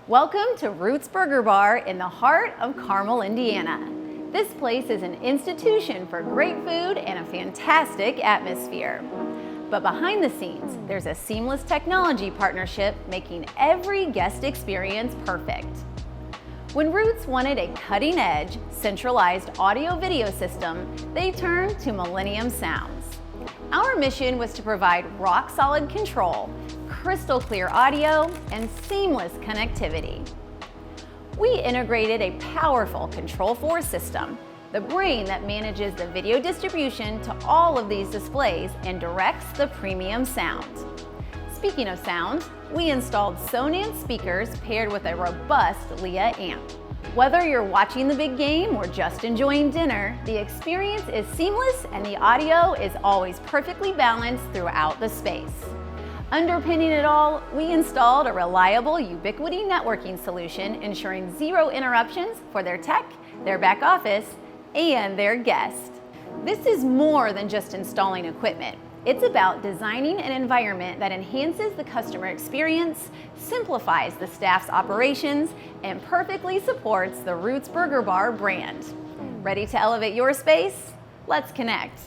Welcome to Roots Burger Bar in the heart of Carmel, Indiana. This place is an institution for great food and a fantastic atmosphere. But behind the scenes, there's a seamless technology partnership making every guest experience perfect. When Roots wanted a cutting-edge, centralized audio-video system, they turned to Millennium Sounds. Our mission was to provide rock-solid control, crystal clear audio, and seamless connectivity. We integrated a powerful Control4 system, the brain that manages the video distribution to all of these displays and directs the premium sound. Speaking of sound, we installed Sonance speakers paired with a robust Leah amp. Whether you're watching the big game or just enjoying dinner, the experience is seamless and the audio is always perfectly balanced throughout the space. Underpinning it all, we installed a reliable Ubiquiti networking solution, ensuring zero interruptions for their tech, their back office, and their guests. This is more than just installing equipment. It's about designing an environment that enhances the customer experience, simplifies the staff's operations, and perfectly supports the Roots Burger Bar brand. Ready to elevate your space? Let's connect.